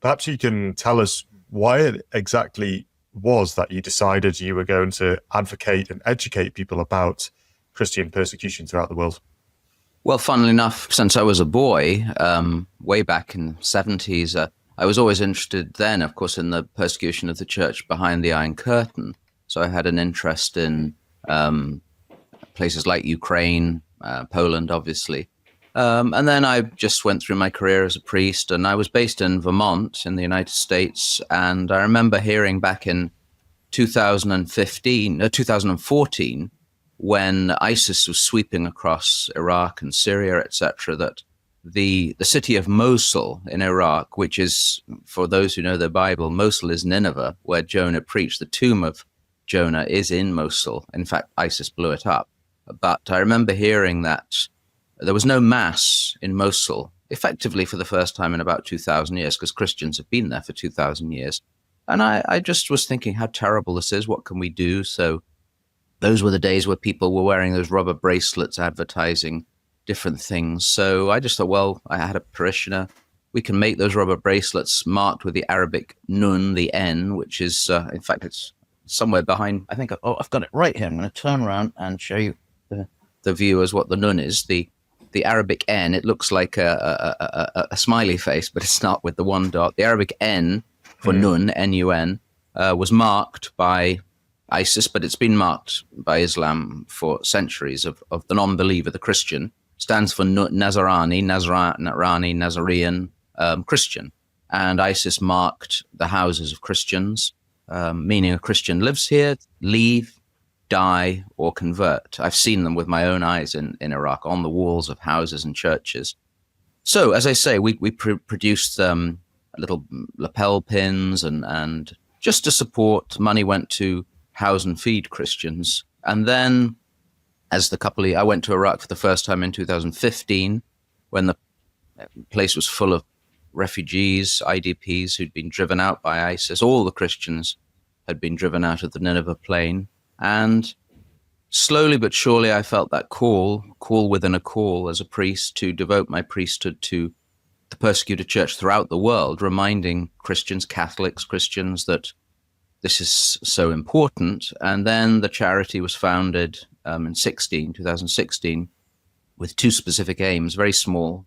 Perhaps you can tell us why it exactly was that you decided you were going to advocate and educate people about Christian persecution throughout the world. Well, funnily enough, since I was a boy, way back in the 70s, I was always interested then, of course, in the persecution of the church behind the Iron Curtain. So I had an interest in places like Ukraine, Poland, obviously. And then I just went through my career as a priest, and I was based in Vermont in the United States. And I remember hearing back in 2014, when ISIS was sweeping across Iraq and Syria, etc., that the city of Mosul in Iraq, which is, for those who know their Bible, Mosul is Nineveh, where Jonah preached. The tomb of Jonah is in Mosul. In fact, ISIS blew it up. But I remember hearing that there was no mass in Mosul, effectively for the first time in about 2,000 years, because Christians have been there for 2,000 years. And I just was thinking how terrible this is. What can we do? So those were the days where people were wearing those rubber bracelets advertising different things. So I just thought, well, I had a parishioner. We can make those rubber bracelets marked with the Arabic nun, the N, which is, in fact, it's somewhere behind. I think, I've got it right here. I'm going to turn around and show you the viewers what the nun is. The Arabic N, it looks like a smiley face, but it's not, with the one dot. The Arabic N for nun, N-U-N, was marked by ISIS, but it's been marked by Islam for centuries of the non-believer, the Christian. Stands for Nazarani, Nazarene, Christian. And ISIS marked the houses of Christians, meaning a Christian lives here, leave, die, or convert. I've seen them with my own eyes in Iraq on the walls of houses and churches. So, as I say, we produced little lapel pins and just to support. Money went to house and feed Christians. And then I went to Iraq for the first time in 2015, when the place was full of refugees, IDPs who'd been driven out by ISIS. All the Christians had been driven out of the Nineveh plain. And slowly but surely I felt that call within a call as a priest to devote my priesthood to the persecuted church throughout the world, reminding Christians, Catholics, Christians, that this is so important. And then the charity was founded in 2016, with two specific aims, very small,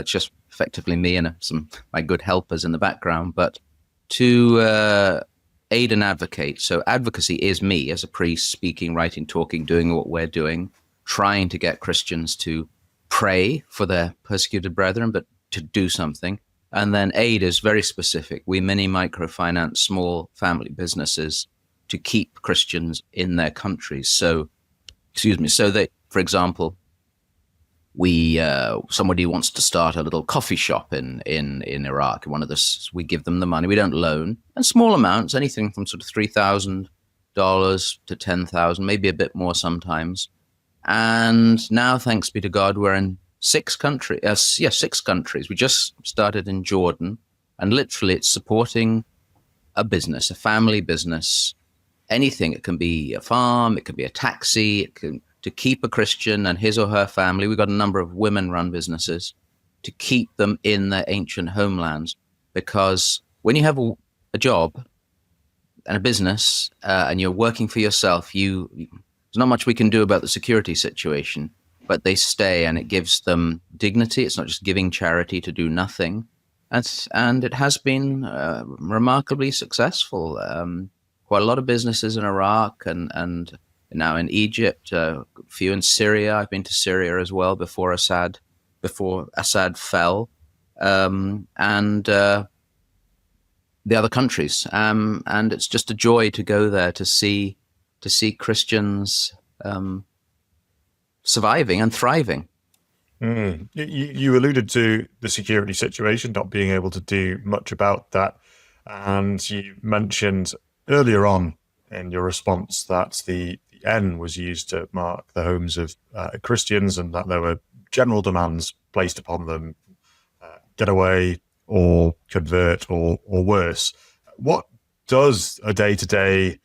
just effectively me and some my good helpers in the background, but to aid and advocate. So advocacy is me as a priest, speaking, writing, talking, doing what we're doing, trying to get Christians to pray for their persecuted brethren, but to do something. And then aid is very specific. We microfinance small family businesses to keep Christians in their countries. So they, for example, somebody wants to start a little coffee shop in Iraq. We give them the money. We don't loan, and small amounts, anything from sort of $3,000 to $10,000, maybe a bit more sometimes. And now, thanks be to God, we're in 6 countries. 6 countries. We just started in Jordan, and literally it's supporting a business, a family business, anything. It can be a farm, it can be a taxi, to keep a Christian and his or her family. We've got a number of women-run businesses to keep them in their ancient homelands. Because when you have a job and a business and you're working for yourself, there's not much we can do about the security situation, but they stay, and it gives them dignity. It's not just giving charity to do nothing. And it has been remarkably successful. Quite a lot of businesses in Iraq and now in Egypt, a few in Syria. I've been to Syria as well before Assad fell, and the other countries. And it's just a joy to go there to see Christians surviving and thriving. You alluded to the security situation, not being able to do much about that. And you mentioned earlier on in your response that the N was used to mark the homes of Christians, and that there were general demands placed upon them, get away or convert or worse. What does a day-to-day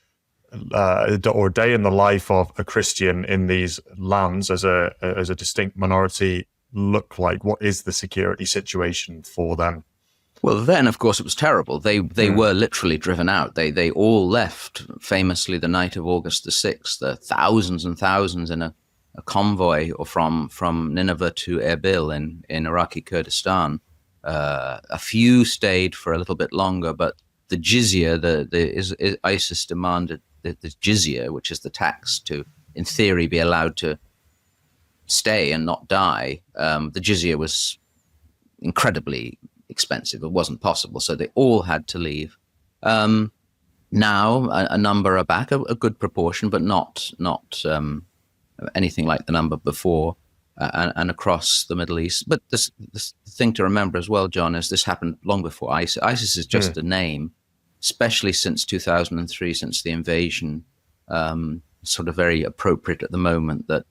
or a day in the life of a Christian in these lands as a distinct minority look like? What is the security situation for them? Well, then, of course, it was terrible. They were literally driven out. They all left, famously, the night of August the 6th, thousands and thousands in a convoy or from Nineveh to Erbil in Iraqi Kurdistan. A few stayed for a little bit longer, but the jizya, ISIS demanded the jizya, which is the tax to, in theory, be allowed to stay and not die. The jizya was incredibly expensive. It wasn't possible, so they all had to leave. Now a number are back, a good proportion, but not anything like the number before, and across the Middle East. But this thing to remember as well, John, is this happened long before ISIS. ISIS is just a name, especially since 2003, since the invasion. Sort of very appropriate at the moment that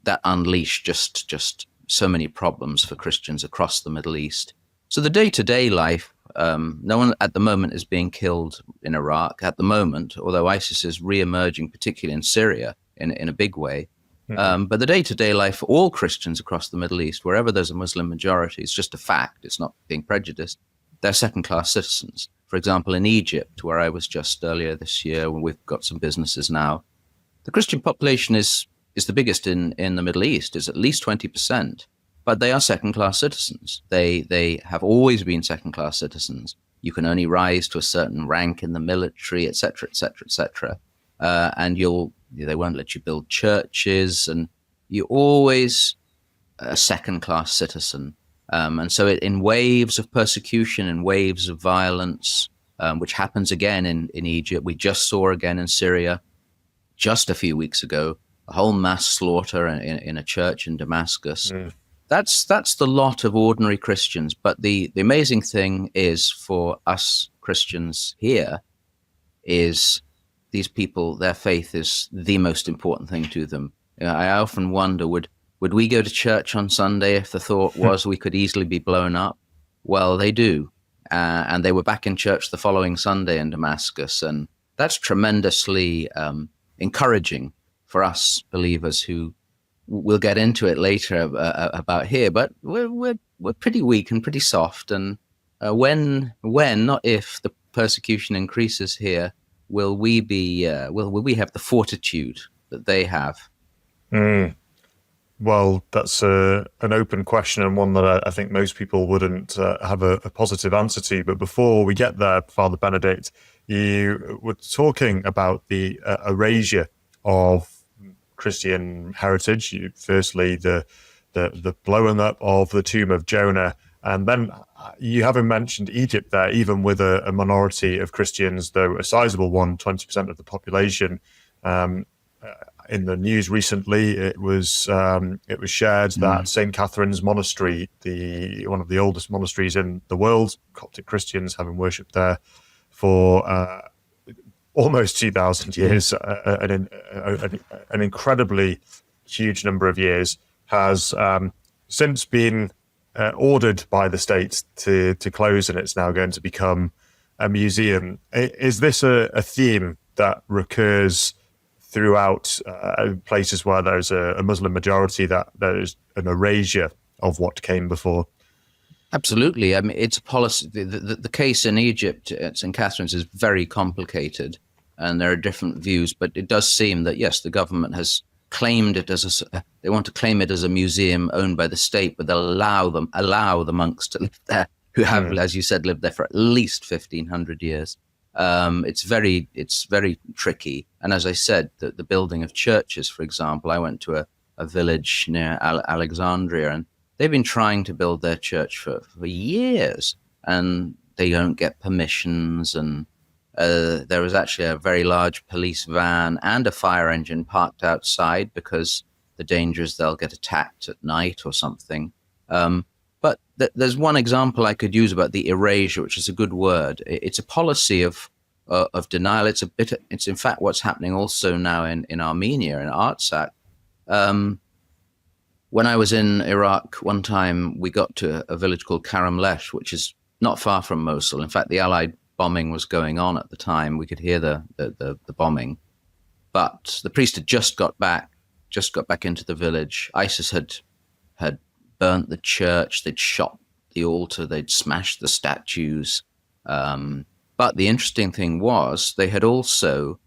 that unleashed just so many problems for Christians across the Middle East. So the day-to-day life, no one at the moment is being killed in Iraq at the moment, although ISIS is re-emerging, particularly in Syria, in a big way. But the day-to-day life for all Christians across the Middle East, wherever there's a Muslim majority, it's just a fact. It's not being prejudiced. They're second-class citizens. For example, in Egypt, where I was just earlier this year, when we've got some businesses now, the Christian population is the biggest in the Middle East, is at least 20%. But they are second-class citizens. They have always been second-class citizens. You can only rise to a certain rank in the military, et cetera, et cetera, et cetera. And they won't let you build churches, and you're always a second-class citizen. And so in waves of persecution and waves of violence, which happens again in Egypt, we just saw again in Syria just a few weeks ago, a whole mass slaughter in a church in Damascus. That's the lot of ordinary Christians. But the amazing thing is, for us Christians here, is these people, their faith is the most important thing to them. I often wonder, would we go to church on Sunday if the thought was we could easily be blown up? Well, they do. And they were back in church the following Sunday in Damascus. And that's tremendously encouraging for us believers who, we'll get into it later about here, but we're pretty weak and pretty soft. And when, not if, the persecution increases here, will we have the fortitude that they have? Well, that's an open question, and one that I think most people wouldn't have a positive answer to. But before we get there, Father Benedict, you were talking about the erasure of Christian heritage. Firstly, the blowing up of the tomb of Jonah, and then you haven't mentioned Egypt there, even with a minority of Christians, though a sizable one, 20% of the population. In the news recently, it was shared that St. Catherine's Monastery, one of the oldest monasteries in the world, Coptic Christians having worshipped there for almost 2,000 years, an incredibly huge number of years, has since been ordered by the state to close, and it's now going to become a museum. Is this a theme that recurs throughout places where there's a Muslim majority, that there is an erasure of what came before? Absolutely. I mean, it's a policy. The case in Egypt at St. Catherine's is very complicated, and there are different views. But it does seem that, yes, the government has claimed it as they want to claim it as a museum owned by the state, but they'll allow the monks to live there, who have, as you said, lived there for at least 1,500 years. It's very tricky. And as I said, the building of churches, for example, I went to a village near Alexandria, and they've been trying to build their church for years, and they don't get permissions. And there was actually a very large police van and a fire engine parked outside because the danger is they'll get attacked at night or something. But there's one example I could use about the erasure, which is a good word. It's a policy of denial. It's in fact what's happening also now in Armenia, in Artsakh. When I was in Iraq one time, we got to a village called Karamlesh, which is not far from Mosul. In fact, the Allied bombing was going on at the time. We could hear the bombing. But the priest had just got back into the village. ISIS had burnt the church. They'd shot the altar, they'd smashed the statues. But the interesting thing was they had also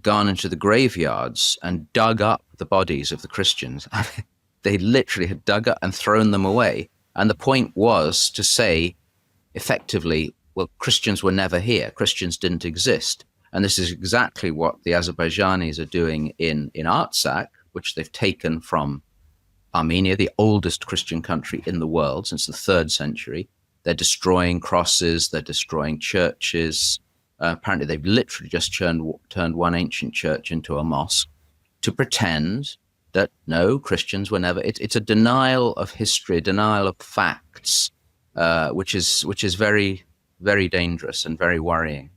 gone into the graveyards and dug up the bodies of the Christians. They literally had dug up and thrown them away. And the point was to say, effectively, well, Christians were never here. Christians didn't exist. And this is exactly what the Azerbaijanis are doing in Artsakh, which they've taken from Armenia, the oldest Christian country in the world since the 3rd century. They're destroying crosses, they're destroying churches. Apparently, they've literally just turned one ancient church into a mosque to pretend that no, Christians were never. It's a denial of history, denial of facts, which is very, very dangerous and very worrying.